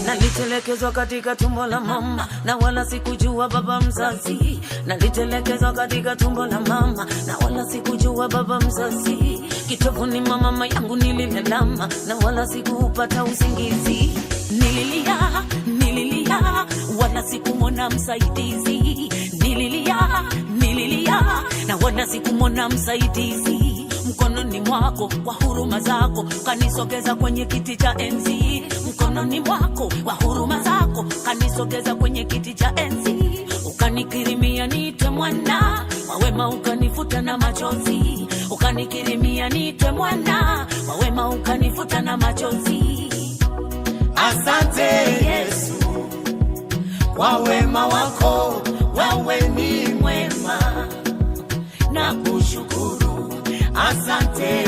Nalitelekezwa katika tumbo la mama na wala sikujua baba mzazi. Nalitelekezwa katika tumbo la mama na wala sikujua baba mzazi. Kitovuni mwa mama yangu nililalama na wala sikupata usingizi. Nililia wala sikumwona msaidizi. Nililia na wala sikumwona msaidizi. Mkononi mwako wa huruma zako kanisogeza kwenye kiti cha enzi. Mkononi mwako wa huruma zako kanisogeza kwenye kiti cha enzi. Ukanikirimia niitwe mwana wa wema, ukanifuta na machozi. Ukanikirimia niitwe mwana wa wema, ukanifuta na machozi. Asante Yesu kwa wema wako, wewe ni mwema na kushukuru. Asante